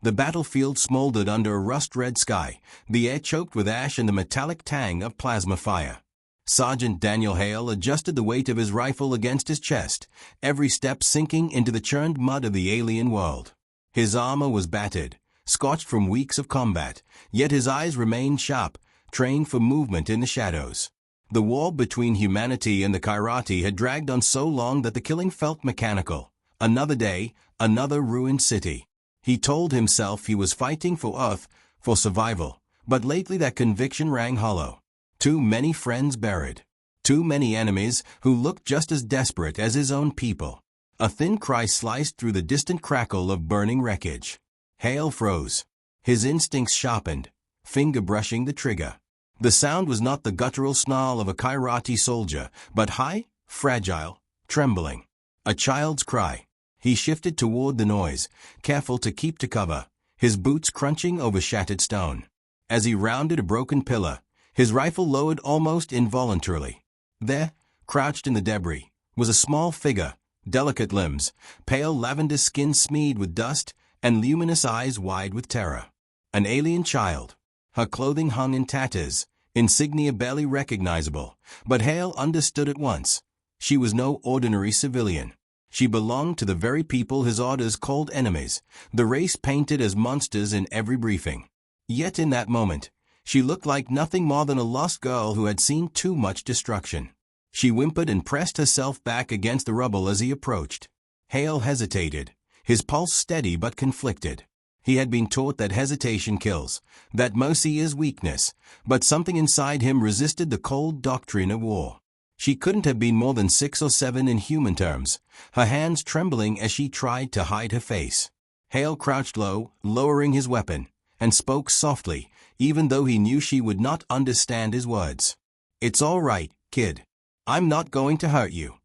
The battlefield smoldered under a rust-red sky, the air choked with ash and the metallic tang of plasma fire. Sergeant Daniel Hale adjusted the weight of his rifle against his chest, every step sinking into the churned mud of the alien world. His armor was battered, scorched from weeks of combat, yet his eyes remained sharp, trained for movement in the shadows. The war between humanity and the Kyrati had dragged on so long that the killing felt mechanical. Another day, another ruined city. He told himself he was fighting for Earth, for survival, but lately that conviction rang hollow. Too many friends buried. Too many enemies who looked just as desperate as his own people. A thin cry sliced through the distant crackle of burning wreckage. Hale froze. His instincts sharpened, finger brushing the trigger. The sound was not the guttural snarl of a Kyrati soldier, but high, fragile, trembling. A child's cry. He shifted toward the noise, careful to keep to cover, his boots crunching over shattered stone. As he rounded a broken pillar, his rifle lowered almost involuntarily. There, crouched in the debris, was a small figure, delicate limbs, pale lavender skin smeared with dust, and luminous eyes wide with terror. An alien child. Her clothing hung in tatters, insignia barely recognizable, but Hale understood at once. She was no ordinary civilian. She belonged to the very people his orders called enemies, the race painted as monsters in every briefing. Yet in that moment, she looked like nothing more than a lost girl who had seen too much destruction. She whimpered and pressed herself back against the rubble as he approached. Hale hesitated, his pulse steady but conflicted. He had been taught that hesitation kills, that mercy is weakness, but something inside him resisted the cold doctrine of war. She couldn't have been more than 6 or 7 in human terms, her hands trembling as she tried to hide her face. Hale crouched low, lowering his weapon, and spoke softly, even though he knew she would not understand his words. "It's all right, kid. I'm not going to hurt you."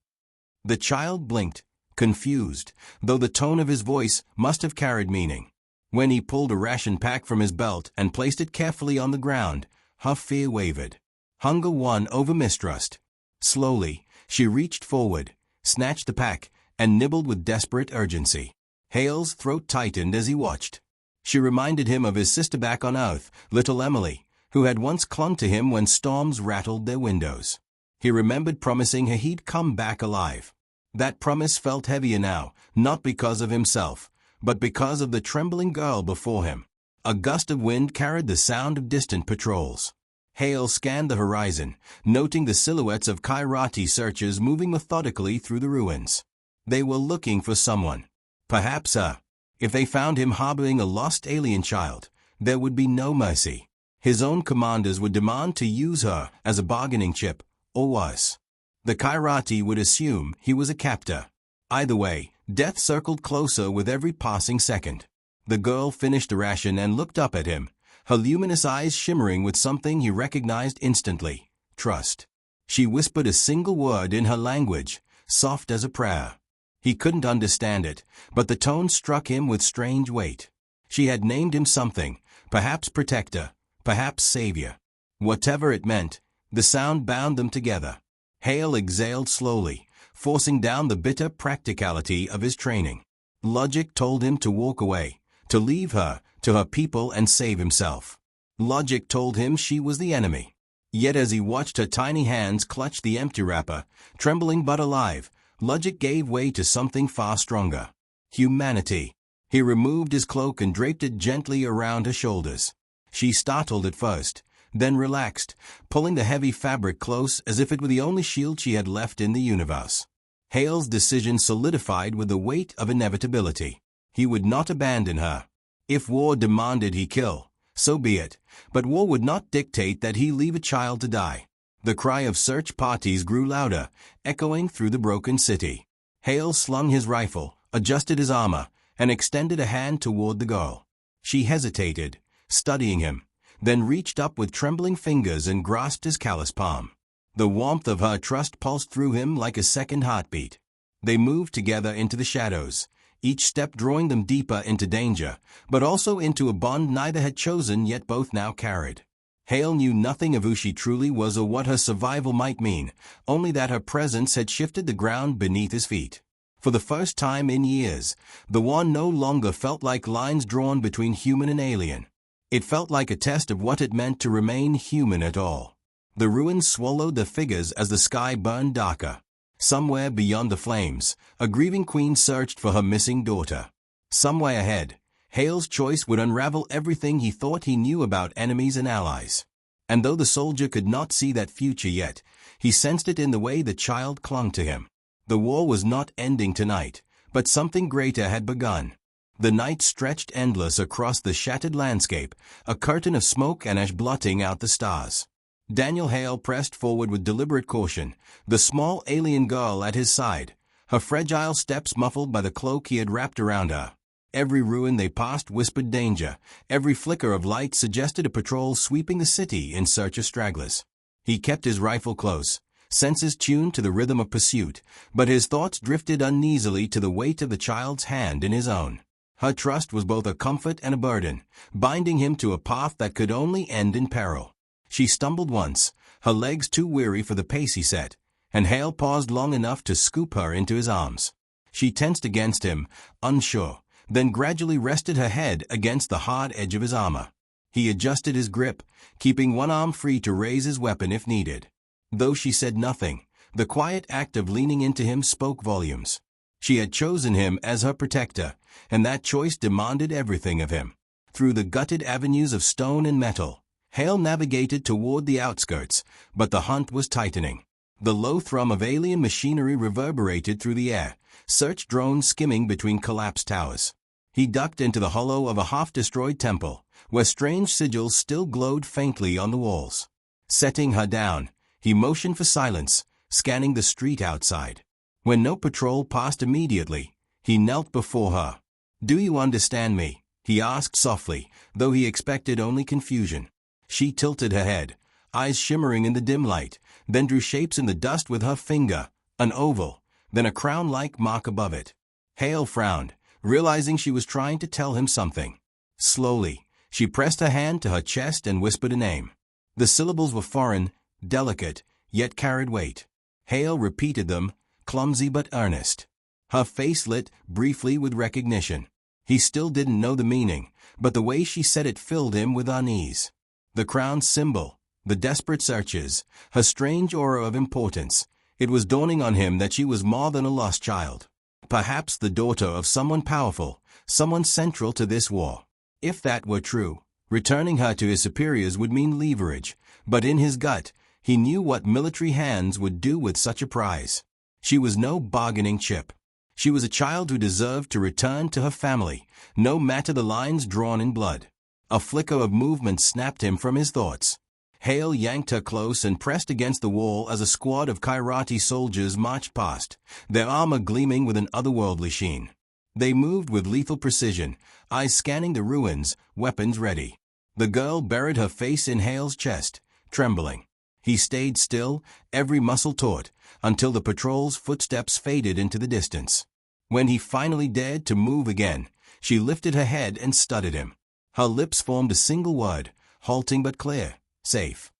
The child blinked, confused, though the tone of his voice must have carried meaning. When he pulled a ration pack from his belt and placed it carefully on the ground, her fear wavered. Hunger won over mistrust. Slowly, she reached forward, snatched the pack, and nibbled with desperate urgency. Hale's throat tightened as he watched. She reminded him of his sister back on Earth, little Emily, who had once clung to him when storms rattled their windows. He remembered promising her he'd come back alive. That promise felt heavier now, not because of himself, but because of the trembling girl before him. A gust of wind carried the sound of distant patrols. Hale scanned the horizon, noting the silhouettes of Kyrati searchers moving methodically through the ruins. They were looking for someone. Perhaps her. If they found him harboring a lost alien child, there would be no mercy. His own commanders would demand to use her as a bargaining chip, or worse. The Kyrati would assume he was a captor. Either way, death circled closer with every passing second. The girl finished the ration and looked up at him, her luminous eyes shimmering with something he recognized instantly: trust. She whispered a single word in her language, soft as a prayer. He couldn't understand it, but the tone struck him with strange weight. She had named him something, perhaps protector, perhaps savior. Whatever it meant, the sound bound them together. Hale exhaled slowly, forcing down the bitter practicality of his training. Logic told him to walk away, to leave her, to her people, and save himself. Logic told him she was the enemy. Yet as he watched her tiny hands clutch the empty wrapper, trembling but alive, logic gave way to something far stronger. Humanity. He removed his cloak and draped it gently around her shoulders. She startled at first, then relaxed, pulling the heavy fabric close as if it were the only shield she had left in the universe. Hale's decision solidified with the weight of inevitability. He would not abandon her. If war demanded he kill, so be it, but war would not dictate that he leave a child to die. The cry of search parties grew louder, echoing through the broken city. Hale slung his rifle, adjusted his armor, and extended a hand toward the girl. She hesitated, studying him, then reached up with trembling fingers and grasped his callous palm. The warmth of her trust pulsed through him like a second heartbeat. They moved together into the shadows, each step drawing them deeper into danger, but also into a bond neither had chosen yet both now carried. Hale knew nothing of who she truly was or what her survival might mean, only that her presence had shifted the ground beneath his feet. For the first time in years, the war no longer felt like lines drawn between human and alien. It felt like a test of what it meant to remain human at all. The ruins swallowed the figures as the sky burned darker. Somewhere beyond the flames, a grieving queen searched for her missing daughter. Somewhere ahead, Hale's choice would unravel everything he thought he knew about enemies and allies. And though the soldier could not see that future yet, he sensed it in the way the child clung to him. The war was not ending tonight, but something greater had begun. The night stretched endless across the shattered landscape, a curtain of smoke and ash blotting out the stars. Daniel Hale pressed forward with deliberate caution, the small alien girl at his side, her fragile steps muffled by the cloak he had wrapped around her. Every ruin they passed whispered danger, every flicker of light suggested a patrol sweeping the city in search of stragglers. He kept his rifle close, senses tuned to the rhythm of pursuit, but his thoughts drifted uneasily to the weight of the child's hand in his own. Her trust was both a comfort and a burden, binding him to a path that could only end in peril. She stumbled once, her legs too weary for the pace he set, and Hale paused long enough to scoop her into his arms. She tensed against him, unsure, then gradually rested her head against the hard edge of his armor. He adjusted his grip, keeping one arm free to raise his weapon if needed. Though she said nothing, the quiet act of leaning into him spoke volumes. She had chosen him as her protector, and that choice demanded everything of him. Through the gutted avenues of stone and metal, Hale navigated toward the outskirts, but the hunt was tightening. The low thrum of alien machinery reverberated through the air, search drones skimming between collapsed towers. He ducked into the hollow of a half-destroyed temple, where strange sigils still glowed faintly on the walls. Setting her down, he motioned for silence, scanning the street outside. When no patrol passed immediately, he knelt before her. "Do you understand me?" he asked softly, though he expected only confusion. She tilted her head, eyes shimmering in the dim light, then drew shapes in the dust with her finger, an oval, then a crown-like mark above it. Hale frowned, realizing she was trying to tell him something. Slowly, she pressed her hand to her chest and whispered a name. The syllables were foreign, delicate, yet carried weight. Hale repeated them, clumsy but earnest. Her face lit briefly with recognition. He still didn't know the meaning, but the way she said it filled him with unease. The crown's symbol, the desperate searches, her strange aura of importance. It was dawning on him that she was more than a lost child. Perhaps the daughter of someone powerful, someone central to this war. If that were true, returning her to his superiors would mean leverage, but in his gut, he knew what military hands would do with such a prize. She was no bargaining chip. She was a child who deserved to return to her family, no matter the lines drawn in blood. A flicker of movement snapped him from his thoughts. Hale yanked her close and pressed against the wall as a squad of Khairati soldiers marched past, their armor gleaming with an otherworldly sheen. They moved with lethal precision, eyes scanning the ruins, weapons ready. The girl buried her face in Hale's chest, trembling. He stayed still, every muscle taut, until the patrol's footsteps faded into the distance. When he finally dared to move again, she lifted her head and studied him. Her lips formed a single word, halting but clear, safe.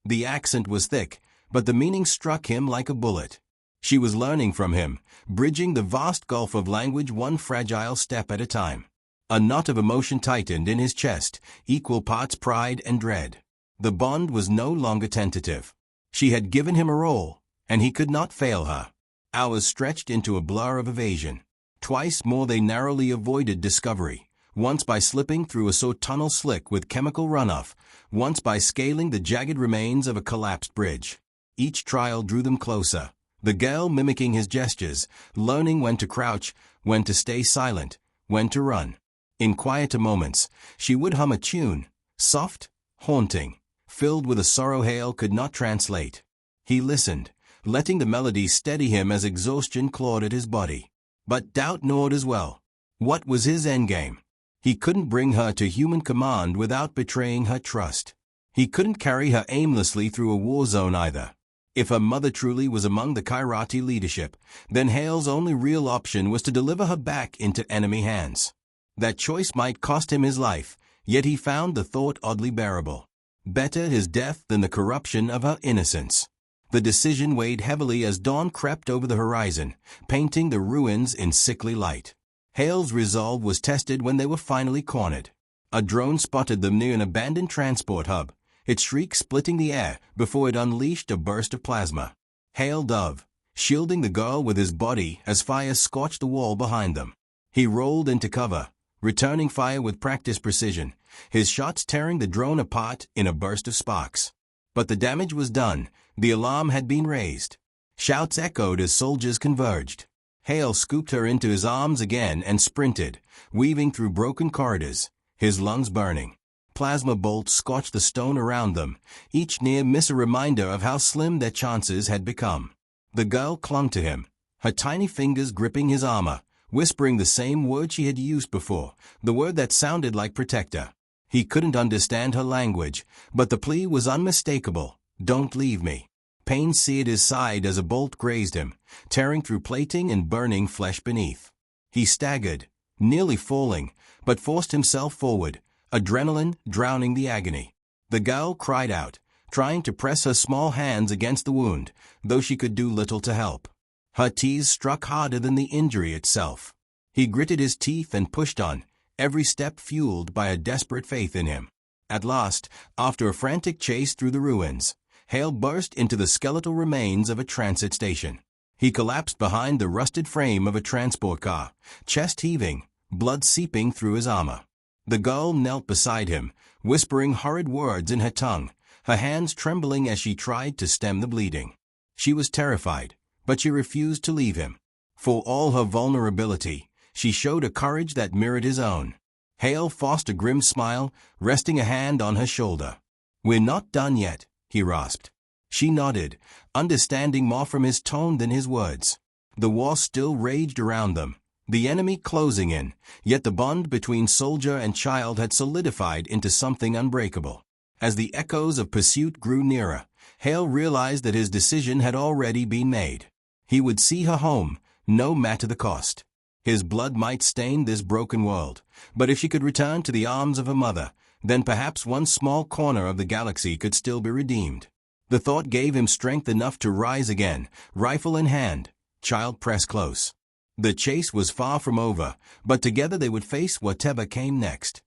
The accent was thick, but the meaning struck him like a bullet. She was learning from him, bridging the vast gulf of language one fragile step at a time. A knot of emotion tightened in his chest, equal parts pride and dread. The bond was no longer tentative. She had given him a role, and he could not fail her. Hours stretched into a blur of evasion. Twice more they narrowly avoided discovery. Once by slipping through a soot tunnel slick with chemical runoff, once by scaling the jagged remains of a collapsed bridge. Each trial drew them closer, the girl mimicking his gestures, learning when to crouch, when to stay silent, when to run. In quieter moments, she would hum a tune, soft, haunting, filled with a sorrow Hale could not translate. He listened, letting the melody steady him as exhaustion clawed at his body. But doubt gnawed as well. What was his endgame? He couldn't bring her to human command without betraying her trust. He couldn't carry her aimlessly through a war zone either. If her mother truly was among the Khairati leadership, then Hale's only real option was to deliver her back into enemy hands. That choice might cost him his life, yet he found the thought oddly bearable. Better his death than the corruption of her innocence. The decision weighed heavily as dawn crept over the horizon, painting the ruins in sickly light. Hale's resolve was tested when they were finally cornered. A drone spotted them near an abandoned transport hub, its shriek splitting the air before it unleashed a burst of plasma. Hale dove, shielding the girl with his body as fire scorched the wall behind them. He rolled into cover, returning fire with practiced precision, his shots tearing the drone apart in a burst of sparks. But the damage was done. The alarm had been raised. Shouts echoed as soldiers converged. Hale scooped her into his arms again and sprinted, weaving through broken corridors, his lungs burning. Plasma bolts scorched the stone around them, each near miss a reminder of how slim their chances had become. The girl clung to him, her tiny fingers gripping his armor, whispering the same word she had used before, the word that sounded like protector. He couldn't understand her language, but the plea was unmistakable. Don't leave me. Pain seared his side as a bolt grazed him, tearing through plating and burning flesh beneath. He staggered, nearly falling, but forced himself forward, adrenaline drowning the agony. The girl cried out, trying to press her small hands against the wound, though she could do little to help. Her tears struck harder than the injury itself. He gritted his teeth and pushed on, every step fueled by a desperate faith in him. At last, after a frantic chase through the ruins, Hale burst into the skeletal remains of a transit station. He collapsed behind the rusted frame of a transport car, chest heaving, blood seeping through his armor. The girl knelt beside him, whispering horrid words in her tongue, her hands trembling as she tried to stem the bleeding. She was terrified, but she refused to leave him. For all her vulnerability, she showed a courage that mirrored his own. Hale forced a grim smile, resting a hand on her shoulder. "We're not done yet," he rasped. She nodded, understanding more from his tone than his words. The war still raged around them, the enemy closing in, yet the bond between soldier and child had solidified into something unbreakable. As the echoes of pursuit grew nearer, Hale realized that his decision had already been made. He would see her home, no matter the cost. His blood might stain this broken world, but if she could return to the arms of her mother, then perhaps one small corner of the galaxy could still be redeemed. The thought gave him strength enough to rise again, rifle in hand, child pressed close. The chase was far from over, but together they would face whatever came next.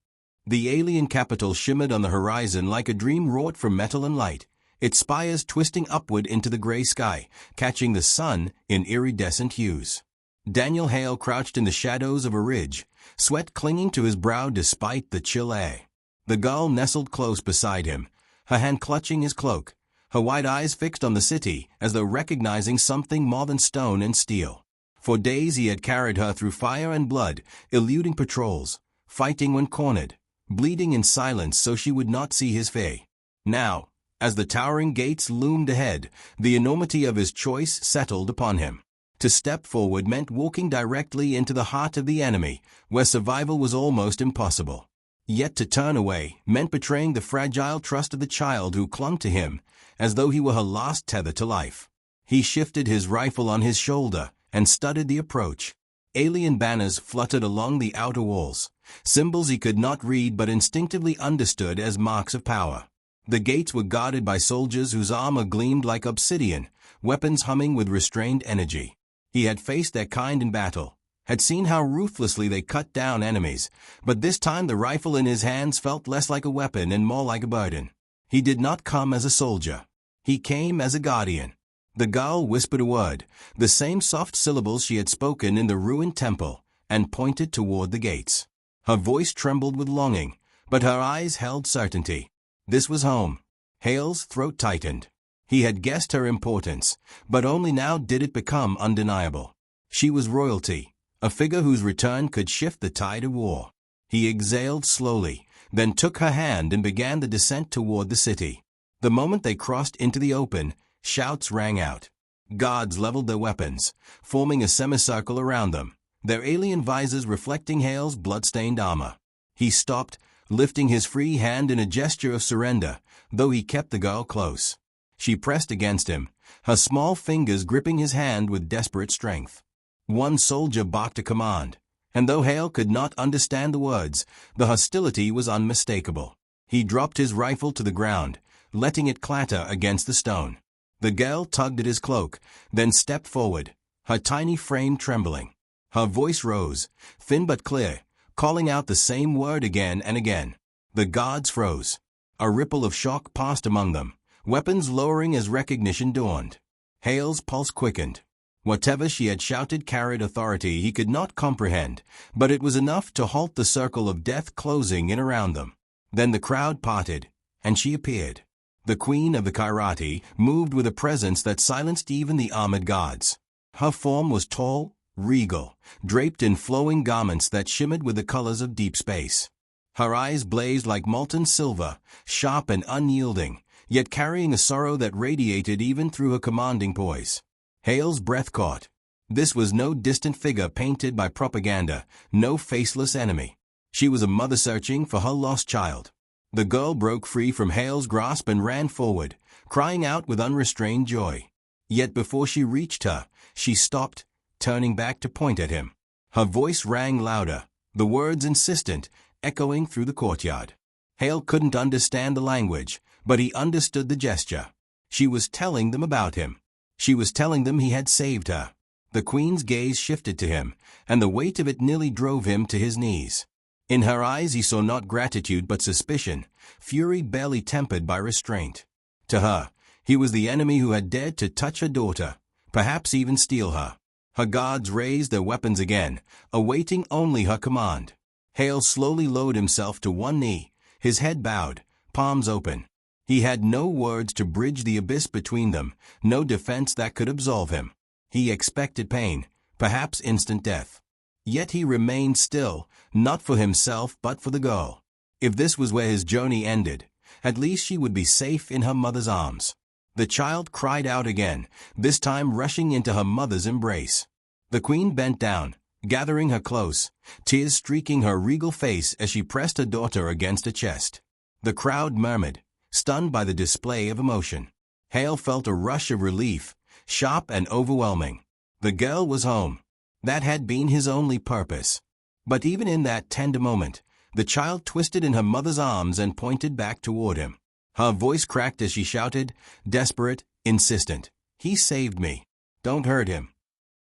The alien capital shimmered on the horizon like a dream wrought from metal and light, its spires twisting upward into the gray sky, catching the sun in iridescent hues. Daniel Hale crouched in the shadows of a ridge, sweat clinging to his brow despite the chill air. The girl nestled close beside him, her hand clutching his cloak, her wide eyes fixed on the city as though recognizing something more than stone and steel. For days he had carried her through fire and blood, eluding patrols, fighting when cornered, bleeding in silence so she would not see his fate. Now, as the towering gates loomed ahead, the enormity of his choice settled upon him. To step forward meant walking directly into the heart of the enemy, where survival was almost impossible. Yet to turn away meant betraying the fragile trust of the child who clung to him, as though he were her last tether to life. He shifted his rifle on his shoulder and studied the approach. Alien banners fluttered along the outer walls, symbols he could not read but instinctively understood as marks of power. The gates were guarded by soldiers whose armor gleamed like obsidian, weapons humming with restrained energy. He had faced their kind in battle, had seen how ruthlessly they cut down enemies, but this time the rifle in his hands felt less like a weapon and more like a burden. He did not come as a soldier. He came as a guardian. The girl whispered a word, the same soft syllables she had spoken in the ruined temple, and pointed toward the gates. Her voice trembled with longing, but her eyes held certainty. This was home. Hale's throat tightened. He had guessed her importance, but only now did it become undeniable. She was royalty, a figure whose return could shift the tide of war. He exhaled slowly, then took her hand and began the descent toward the city. The moment they crossed into the open, shouts rang out. Guards leveled their weapons, forming a semicircle around them, their alien visors reflecting Hale's blood-stained armor. He stopped, lifting his free hand in a gesture of surrender, though he kept the girl close. She pressed against him, her small fingers gripping his hand with desperate strength. One soldier barked a command, and though Hale could not understand the words, the hostility was unmistakable. He dropped his rifle to the ground, letting it clatter against the stone. The girl tugged at his cloak, then stepped forward, her tiny frame trembling. Her voice rose, thin but clear, calling out the same word again and again. The guards froze. A ripple of shock passed among them, weapons lowering as recognition dawned. Hale's pulse quickened. Whatever she had shouted carried authority he could not comprehend, but it was enough to halt the circle of death closing in around them. Then the crowd parted, and she appeared. The queen of the Kyrati moved with a presence that silenced even the armored guards. Her form was tall, regal, draped in flowing garments that shimmered with the colors of deep space. Her eyes blazed like molten silver, sharp and unyielding, yet carrying a sorrow that radiated even through her commanding poise. Hale's breath caught. This was no distant figure painted by propaganda, no faceless enemy. She was a mother searching for her lost child. The girl broke free from Hale's grasp and ran forward, crying out with unrestrained joy. Yet before she reached her, she stopped, turning back to point at him. Her voice rang louder, the words insistent, echoing through the courtyard. Hale couldn't understand the language, but he understood the gesture. She was telling them about him. She was telling them he had saved her. The queen's gaze shifted to him, and the weight of it nearly drove him to his knees. In her eyes he saw not gratitude but suspicion, fury barely tempered by restraint. To her, he was the enemy who had dared to touch her daughter, perhaps even steal her. Her guards raised their weapons again, awaiting only her command. Hale slowly lowered himself to one knee, his head bowed, palms open. He had no words to bridge the abyss between them, no defense that could absolve him. He expected pain, perhaps instant death. Yet he remained still, not for himself but for the girl. If this was where his journey ended, at least she would be safe in her mother's arms. The child cried out again, this time rushing into her mother's embrace. The queen bent down, gathering her close, tears streaking her regal face as she pressed her daughter against her chest. The crowd murmured, stunned by the display of emotion. Hale felt a rush of relief, sharp and overwhelming. The girl was home. That had been his only purpose. But even in that tender moment, the child twisted in her mother's arms and pointed back toward him. Her voice cracked as she shouted, desperate, insistent, "He saved me. Don't hurt him."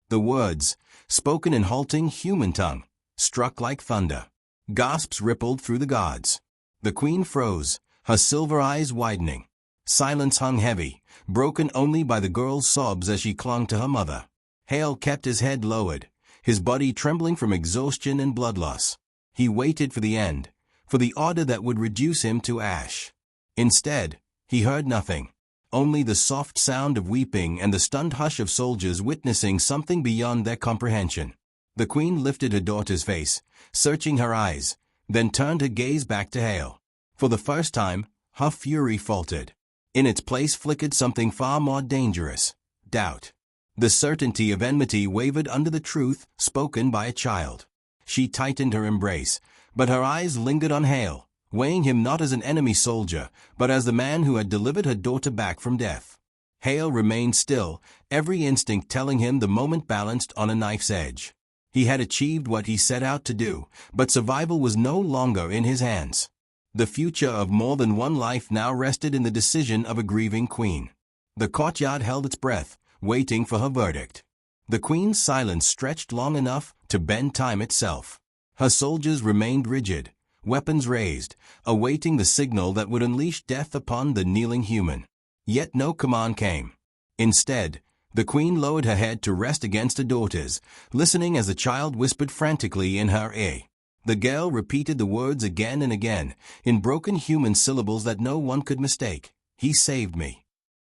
The words, spoken in halting human tongue, struck like thunder. Gasps rippled through the guards. The queen froze, her silver eyes widening. Silence hung heavy, broken only by the girl's sobs as she clung to her mother. Hale kept his head lowered, his body trembling from exhaustion and blood loss. He waited for the end, for the order that would reduce him to ash. Instead, he heard nothing, only the soft sound of weeping and the stunned hush of soldiers witnessing something beyond their comprehension. The queen lifted her daughter's face, searching her eyes, then turned her gaze back to Hale. For the first time, her fury faltered. In its place flickered something far more dangerous, doubt. The certainty of enmity wavered under the truth spoken by a child. She tightened her embrace, but her eyes lingered on Hale, weighing him not as an enemy soldier, but as the man who had delivered her daughter back from death. Hale remained still, every instinct telling him the moment balanced on a knife's edge. He had achieved what he set out to do, but survival was no longer in his hands. The future of more than one life now rested in the decision of a grieving queen. The courtyard held its breath, waiting for her verdict. The queen's silence stretched long enough to bend time itself. Her soldiers remained rigid, weapons raised, awaiting the signal that would unleash death upon the kneeling human. Yet no command came. Instead, the queen lowered her head to rest against her daughters, listening as the child whispered frantically in her ear. The girl repeated the words again and again, in broken human syllables that no one could mistake. "He saved me."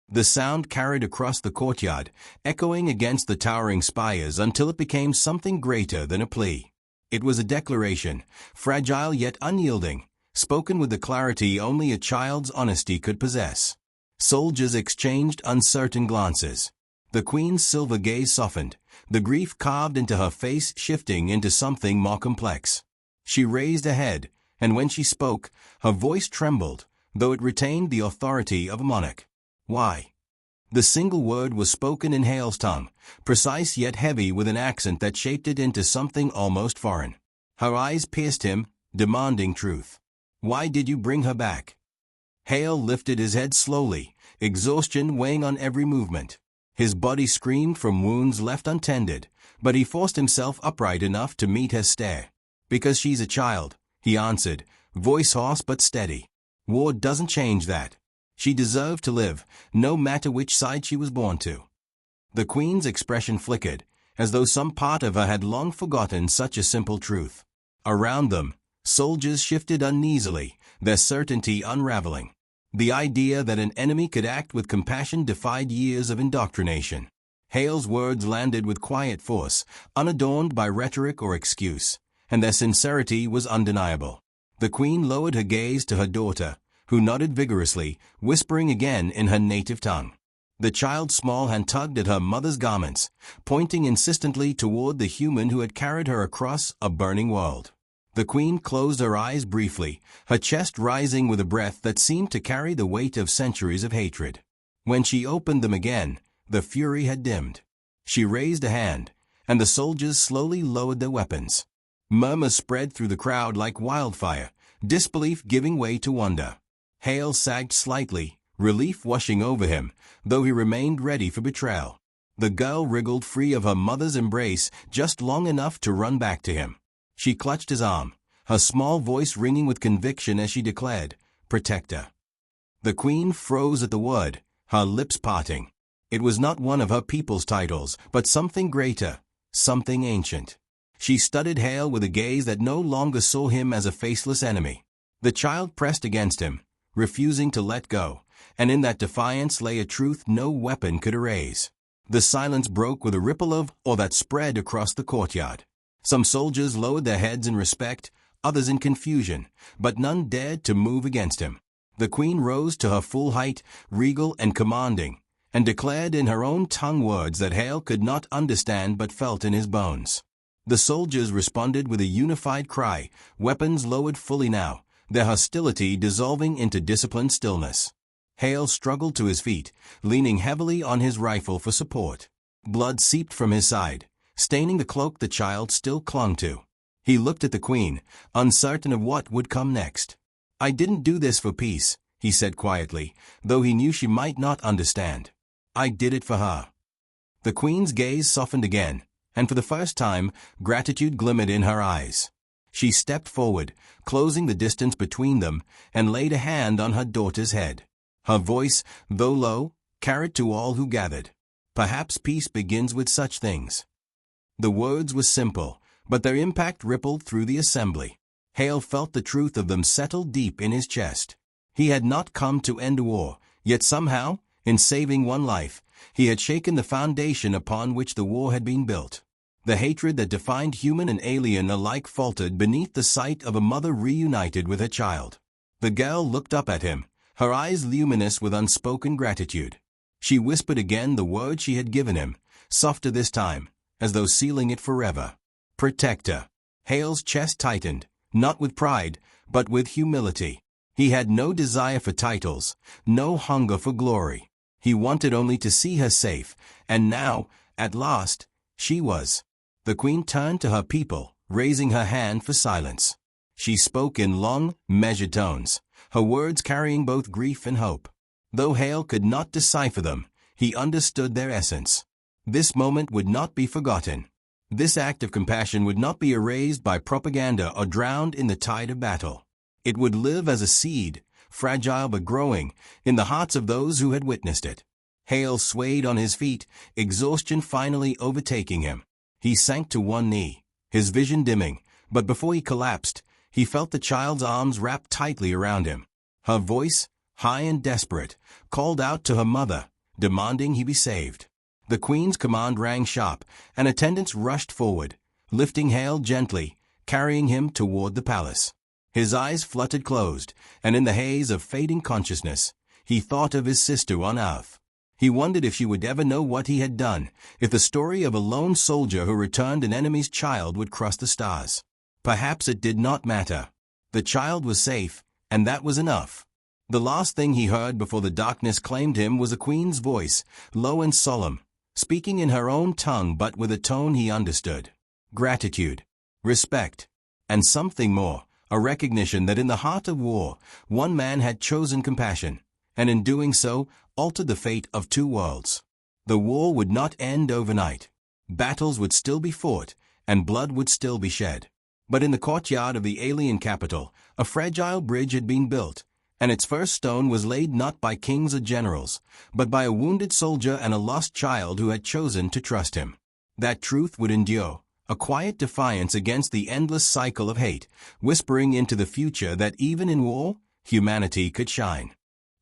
The sound carried across the courtyard, echoing against the towering spires until it became something greater than a plea. It was a declaration, fragile yet unyielding, spoken with the clarity only a child's honesty could possess. Soldiers exchanged uncertain glances. The queen's silver gaze softened, the grief carved into her face shifting into something more complex. She raised her head, and when she spoke, her voice trembled, though it retained the authority of a monarch. "Why?" The single word was spoken in Hale's tongue, precise yet heavy with an accent that shaped it into something almost foreign. Her eyes pierced him, demanding truth. "Why did you bring her back?" Hale lifted his head slowly, exhaustion weighing on every movement. His body screamed from wounds left untended, but he forced himself upright enough to meet her stare. "Because she's a child," he answered, voice hoarse but steady. "War doesn't change that. She deserved to live, no matter which side she was born to." The Queen's expression flickered, as though some part of her had long forgotten such a simple truth. Around them, soldiers shifted uneasily, their certainty unraveling. The idea that an enemy could act with compassion defied years of indoctrination. Hale's words landed with quiet force, unadorned by rhetoric or excuse, and their sincerity was undeniable. The Queen lowered her gaze to her daughter, who nodded vigorously, whispering again in her native tongue. The child's small hand tugged at her mother's garments, pointing insistently toward the human who had carried her across a burning world. The Queen closed her eyes briefly, her chest rising with a breath that seemed to carry the weight of centuries of hatred. When she opened them again, the fury had dimmed. She raised a hand, and the soldiers slowly lowered their weapons. Murmurs spread through the crowd like wildfire, disbelief giving way to wonder. Hale sagged slightly, relief washing over him, though he remained ready for betrayal. The girl wriggled free of her mother's embrace just long enough to run back to him. She clutched his arm, her small voice ringing with conviction as she declared, "Protect her." The Queen froze at the word, her lips parting. It was not one of her people's titles, but something greater, something ancient. She studied Hale with a gaze that no longer saw him as a faceless enemy. The child pressed against him, refusing to let go, and in that defiance lay a truth no weapon could erase. The silence broke with a ripple of awe that spread across the courtyard. Some soldiers lowered their heads in respect, others in confusion, but none dared to move against him. The Queen rose to her full height, regal and commanding, and declared in her own tongue words that Hale could not understand but felt in his bones. The soldiers responded with a unified cry, weapons lowered fully now, their hostility dissolving into disciplined stillness. Hale struggled to his feet, leaning heavily on his rifle for support. Blood seeped from his side, staining the cloak the child still clung to. He looked at the Queen, uncertain of what would come next. "I didn't do this for peace," he said quietly, though he knew she might not understand. "I did it for her." The Queen's gaze softened again, and for the first time, gratitude glimmered in her eyes. She stepped forward, closing the distance between them, and laid a hand on her daughter's head. Her voice, though low, carried to all who gathered. "Perhaps peace begins with such things." The words were simple, but their impact rippled through the assembly. Hale felt the truth of them settle deep in his chest. He had not come to end a war, yet somehow, in saving one life, he had shaken the foundation upon which the war had been built. The hatred that defined human and alien alike faltered beneath the sight of a mother reunited with her child. The girl looked up at him, her eyes luminous with unspoken gratitude. She whispered again the word she had given him, softer this time, as though sealing it forever. "Protect her." Hale's chest tightened, not with pride, but with humility. He had no desire for titles, no hunger for glory. He wanted only to see her safe, and now, at last, she was. The Queen turned to her people, raising her hand for silence. She spoke in long, measured tones, her words carrying both grief and hope. Though Hale could not decipher them, he understood their essence. This moment would not be forgotten. This act of compassion would not be erased by propaganda or drowned in the tide of battle. It would live as a seed, fragile but growing, in the hearts of those who had witnessed it. Hale swayed on his feet, exhaustion finally overtaking him. He sank to one knee, his vision dimming, but before he collapsed, he felt the child's arms wrapped tightly around him. Her voice, high and desperate, called out to her mother, demanding he be saved. The Queen's command rang sharp, and attendants rushed forward, lifting Hale gently, carrying him toward the palace. His eyes fluttered closed, and in the haze of fading consciousness, he thought of his sister on earth. He wondered if she would ever know what he had done, if the story of a lone soldier who returned an enemy's child would cross the stars. Perhaps it did not matter. The child was safe, and that was enough. The last thing he heard before the darkness claimed him was a Queen's voice, low and solemn, speaking in her own tongue but with a tone he understood. Gratitude, respect, and something more, a recognition that in the heart of war, one man had chosen compassion, and in doing so, altered the fate of two worlds. The war would not end overnight. Battles would still be fought, and blood would still be shed. But in the courtyard of the alien capital, a fragile bridge had been built, and its first stone was laid not by kings or generals, but by a wounded soldier and a lost child who had chosen to trust him. That truth would endure, a quiet defiance against the endless cycle of hate, whispering into the future that even in war, humanity could shine.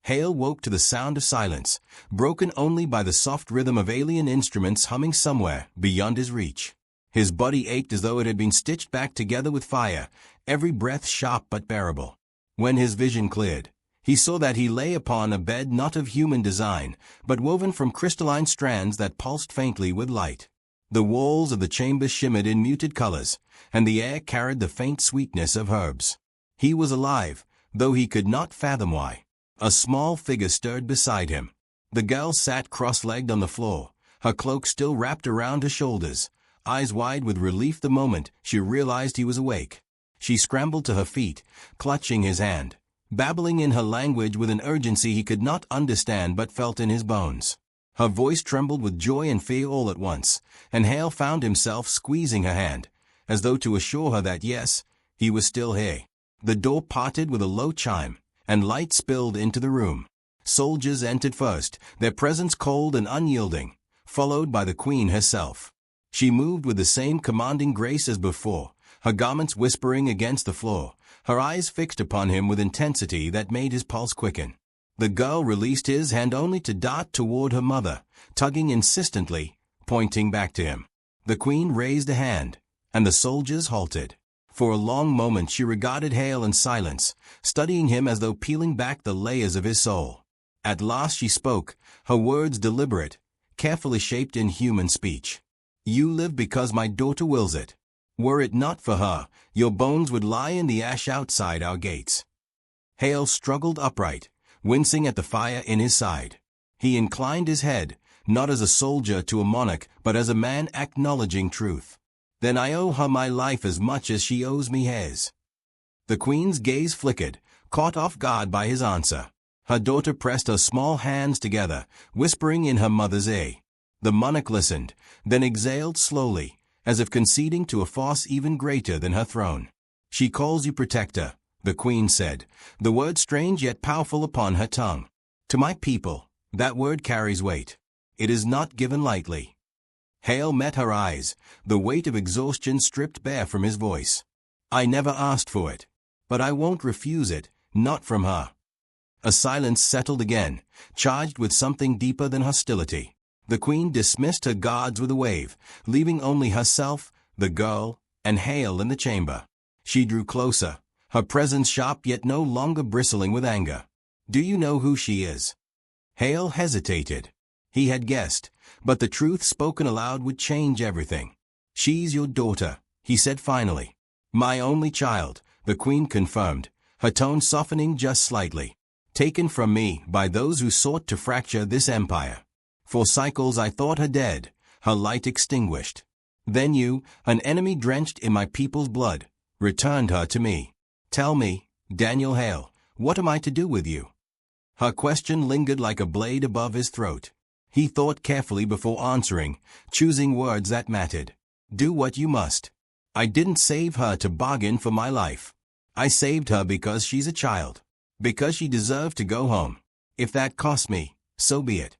Hale woke to the sound of silence, broken only by the soft rhythm of alien instruments humming somewhere beyond his reach. His body ached as though it had been stitched back together with fire, every breath sharp but bearable. When his vision cleared, he saw that he lay upon a bed not of human design, but woven from crystalline strands that pulsed faintly with light. The walls of the chamber shimmered in muted colors, and the air carried the faint sweetness of herbs. He was alive, though he could not fathom why. A small figure stirred beside him. The girl sat cross-legged on the floor, her cloak still wrapped around her shoulders, eyes wide with relief the moment she realized he was awake. She scrambled to her feet, clutching his hand, babbling in her language with an urgency he could not understand but felt in his bones. Her voice trembled with joy and fear all at once, and Hale found himself squeezing her hand, as though to assure her that yes, he was still here. The door parted with a low chime, and light spilled into the room. Soldiers entered first, their presence cold and unyielding, followed by the queen herself. She moved with the same commanding grace as before, her garments whispering against the floor, her eyes fixed upon him with intensity that made his pulse quicken. The girl released his hand only to dart toward her mother, tugging insistently, pointing back to him. The queen raised a hand, and the soldiers halted. For a long moment she regarded Hale in silence, studying him as though peeling back the layers of his soul. At last she spoke, her words deliberate, carefully shaped in human speech. "You live because my daughter wills it. Were it not for her, your bones would lie in the ash outside our gates." Hale struggled upright, wincing at the fire in his side. He inclined his head, not as a soldier to a monarch, but as a man acknowledging truth. "Then I owe her my life as much as she owes me hers." The queen's gaze flickered, caught off guard by his answer. Her daughter pressed her small hands together, whispering in her mother's ear. The monarch listened, then exhaled slowly, as if conceding to a force even greater than her throne. "She calls you protector," the queen said, the word strange yet powerful upon her tongue. "To my people, that word carries weight. It is not given lightly." Hale met her eyes, the weight of exhaustion stripped bare from his voice. "I never asked for it, but I won't refuse it, not from her." A silence settled again, charged with something deeper than hostility. The queen dismissed her guards with a wave, leaving only herself, the girl, and Hale in the chamber. She drew closer, her presence sharp yet no longer bristling with anger. "Do you know who she is?" Hale hesitated. He had guessed, but the truth spoken aloud would change everything. "She's your daughter," he said finally. "My only child," the queen confirmed, her tone softening just slightly. "Taken from me by those who sought to fracture this empire. For cycles I thought her dead, her light extinguished. Then you, an enemy drenched in my people's blood, returned her to me. Tell me, Daniel Hale, what am I to do with you?" Her question lingered like a blade above his throat. He thought carefully before answering, choosing words that mattered. "Do what you must. I didn't save her to bargain for my life. I saved her because she's a child, because she deserved to go home. If that costs me, so be it."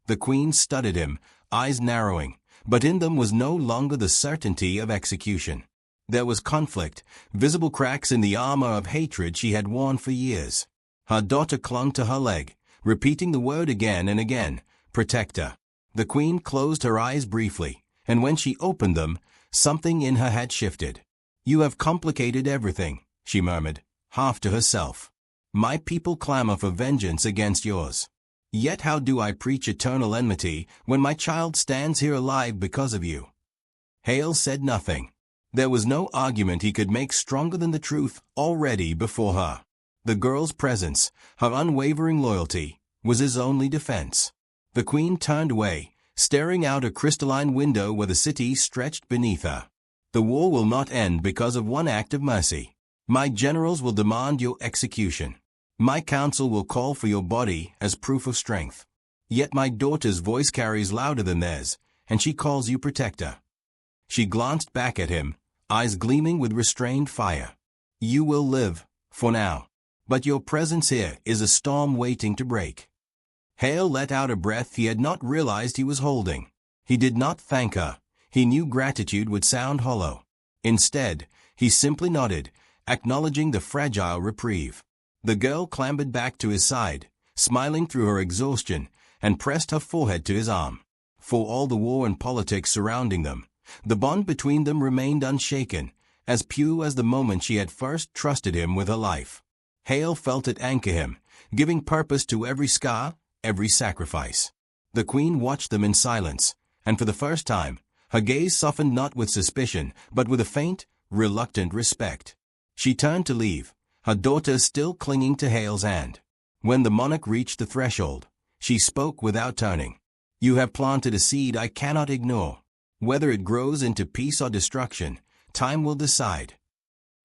The queen studied him, eyes narrowing, but in them was no longer the certainty of execution. There was conflict, visible cracks in the armor of hatred she had worn for years. Her daughter clung to her leg, repeating the word again and again, "Protector." The queen closed her eyes briefly, and when she opened them, something in her had shifted. "You have complicated everything," she murmured, half to herself. "My people clamor for vengeance against yours. Yet how do I preach eternal enmity when my child stands here alive because of you?" Hale said nothing. There was no argument he could make stronger than the truth already before her. The girl's presence, her unwavering loyalty, was his only defense. The queen turned away, staring out a crystalline window where the city stretched beneath her. "The war will not end because of one act of mercy. My generals will demand your execution. My counsel will call for your body as proof of strength. Yet my daughter's voice carries louder than theirs, and she calls you protector. She glanced back at him, eyes gleaming with restrained fire. You will live, for now. But your presence here is a storm waiting to break. Hale let out a breath he had not realized he was holding. He did not thank her. He knew gratitude would sound hollow. Instead, he simply nodded, acknowledging the fragile reprieve. The girl clambered back to his side, smiling through her exhaustion, and pressed her forehead to his arm. For all the war and politics surrounding them, the bond between them remained unshaken, as pure as the moment she had first trusted him with her life. Hale felt it anchor him, giving purpose to every scar, every sacrifice. The queen watched them in silence, and for the first time, her gaze softened not with suspicion, but with a faint, reluctant respect. She turned to leave, her daughter still clinging to Hale's hand. When the monarch reached the threshold, she spoke without turning. You have planted a seed I cannot ignore. Whether it grows into peace or destruction, time will decide.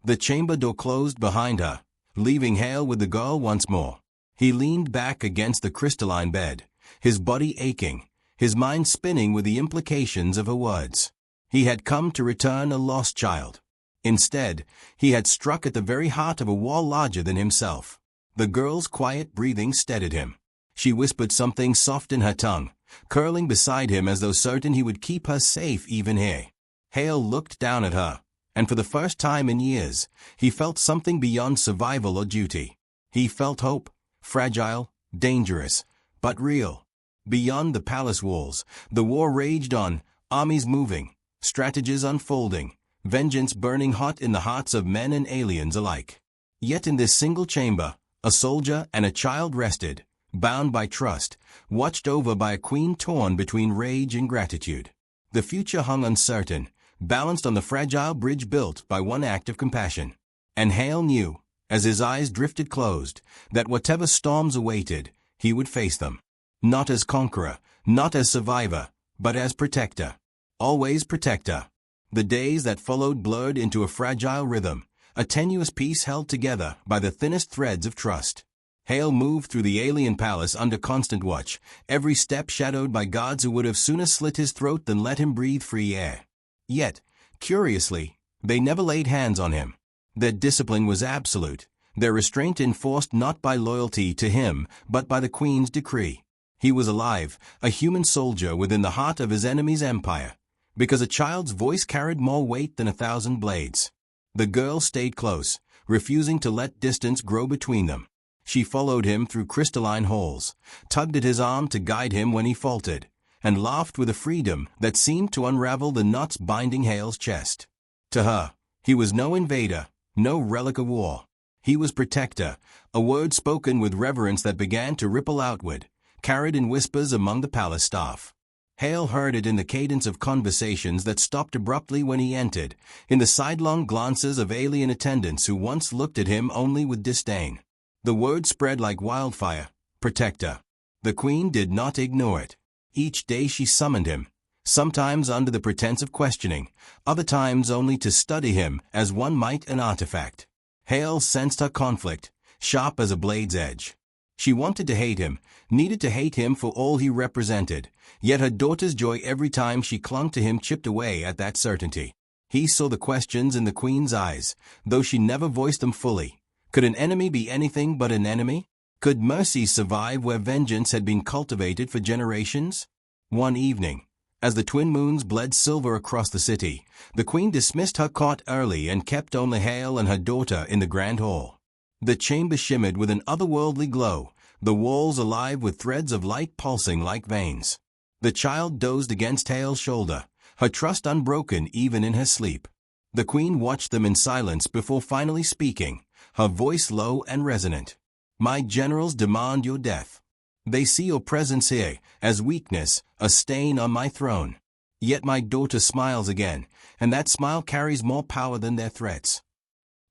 The chamber door closed behind her, leaving Hale with the girl once more. He leaned back against the crystalline bed, his body aching, his mind spinning with the implications of her words. He had come to return a lost child. Instead, he had struck at the very heart of a wall larger than himself. The girl's quiet breathing steadied him. She whispered something soft in her tongue, curling beside him as though certain he would keep her safe even here. Hale looked down at her, and for the first time in years, he felt something beyond survival or duty. He felt hope, fragile, dangerous, but real. Beyond the palace walls, the war raged on, armies moving, strategies unfolding, vengeance burning hot in the hearts of men and aliens alike. Yet in this single chamber, a soldier and a child rested, bound by trust, watched over by a queen torn between rage and gratitude. The future hung uncertain, balanced on the fragile bridge built by one act of compassion. And Hale knew, as his eyes drifted closed, that whatever storms awaited, he would face them. Not as conqueror, not as survivor, but as protector. Always protector. The days that followed blurred into a fragile rhythm, a tenuous piece held together by the thinnest threads of trust. Hale moved through the alien palace under constant watch, every step shadowed by guards who would have sooner slit his throat than let him breathe free air. Yet, curiously, they never laid hands on him. Their discipline was absolute, their restraint enforced not by loyalty to him, but by the queen's decree. He was alive, a human soldier within the heart of his enemy's empire, because a child's voice carried more weight than 1,000 blades. The girl stayed close, refusing to let distance grow between them. She followed him through crystalline halls, tugged at his arm to guide him when he faltered, and laughed with a freedom that seemed to unravel the knots binding Hale's chest. To her, he was no invader, no relic of war. He was protector, a word spoken with reverence that began to ripple outward, carried in whispers among the palace staff. Hale heard it in the cadence of conversations that stopped abruptly when he entered, in the sidelong glances of alien attendants who once looked at him only with disdain. The word spread like wildfire, protector. The queen did not ignore it. Each day she summoned him, sometimes under the pretense of questioning, other times only to study him as one might an artifact. Hale sensed her conflict, sharp as a blade's edge. She wanted to hate him, needed to hate him for all he represented, yet her daughter's joy every time she clung to him chipped away at that certainty. He saw the questions in the queen's eyes, though she never voiced them fully. Could an enemy be anything but an enemy? Could mercy survive where vengeance had been cultivated for generations? One evening, as the twin moons bled silver across the city, the queen dismissed her court early and kept only Hale and her daughter in the grand hall. The chamber shimmered with an otherworldly glow, the walls alive with threads of light pulsing like veins. The child dozed against Hale's shoulder, her trust unbroken even in her sleep. The queen watched them in silence before finally speaking, her voice low and resonant. My generals demand your death. They see your presence here as weakness, a stain on my throne. Yet my daughter smiles again, and that smile carries more power than their threats.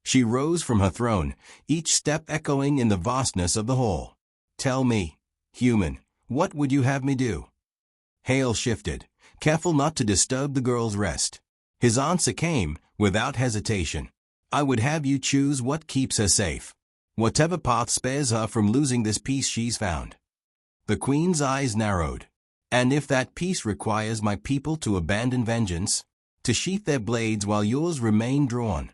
She rose from her throne, each step echoing in the vastness of the hall. Tell me, human, what would you have me do? Hale shifted, careful not to disturb the girl's rest. His answer came, without hesitation. I would have you choose what keeps her safe. Whatever path spares her from losing this peace she's found. The queen's eyes narrowed. And if that peace requires my people to abandon vengeance, to sheath their blades while yours remain drawn,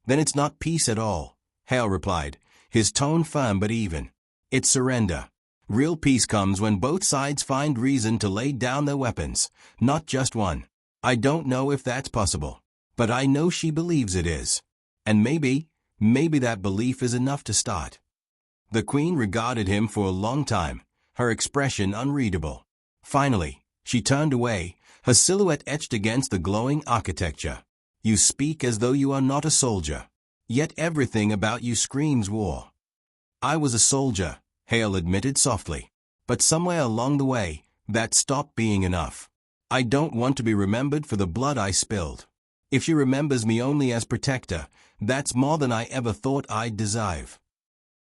then it's not peace at all, Hale replied, his tone firm but even. It's surrender. Real peace comes when both sides find reason to lay down their weapons, not just one. I don't know if that's possible, but I know she believes it is. And maybe that belief is enough to start. The queen regarded him for a long time, her expression unreadable. Finally, she turned away, her silhouette etched against the glowing architecture. You speak as though you are not a soldier, yet everything about you screams war. I was a soldier, Hale admitted softly, but somewhere along the way, that stopped being enough. I don't want to be remembered for the blood I spilled. If she remembers me only as protector, that's more than I ever thought I'd deserve.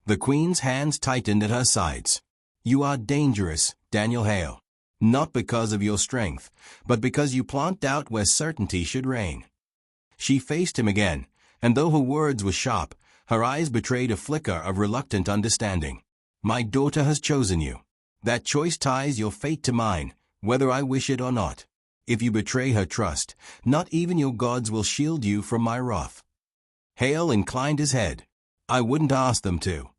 The queen's hands tightened at her sides. You are dangerous, Daniel Hale. Not because of your strength, but because you plant doubt where certainty should reign. She faced him again, and though her words were sharp, her eyes betrayed a flicker of reluctant understanding. My daughter has chosen you. That choice ties your fate to mine, whether I wish it or not. If you betray her trust, not even your gods will shield you from my wrath. Hale inclined his head. I wouldn't ask them to.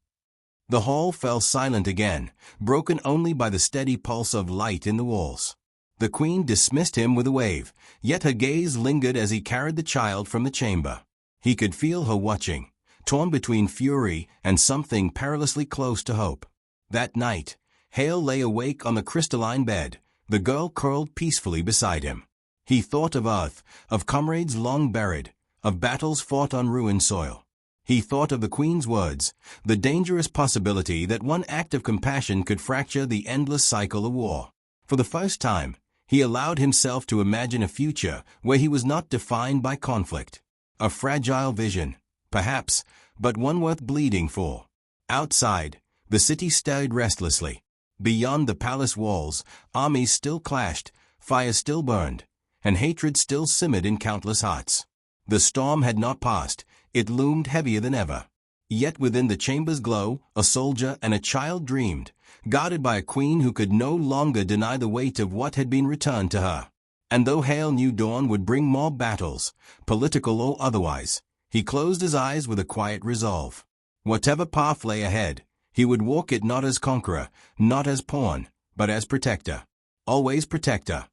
The hall fell silent again, broken only by the steady pulse of light in the walls. The queen dismissed him with a wave, yet her gaze lingered as he carried the child from the chamber. He could feel her watching, torn between fury and something perilously close to hope. That night, Hale lay awake on the crystalline bed, the girl curled peacefully beside him. He thought of Earth, of comrades long buried, of battles fought on ruined soil. He thought of the queen's words, the dangerous possibility that one act of compassion could fracture the endless cycle of war. For the first time, he allowed himself to imagine a future where he was not defined by conflict. A fragile vision, perhaps, but one worth bleeding for. Outside, the city stirred restlessly. Beyond the palace walls, armies still clashed, fire still burned, and hatred still simmered in countless hearts. The storm had not passed, it loomed heavier than ever. Yet within the chamber's glow, a soldier and a child dreamed, guarded by a queen who could no longer deny the weight of what had been returned to her. And though Hale knew dawn would bring more battles, political or otherwise, he closed his eyes with a quiet resolve. Whatever path lay ahead, he would walk it not as conqueror, not as pawn, but as protector. Always protector.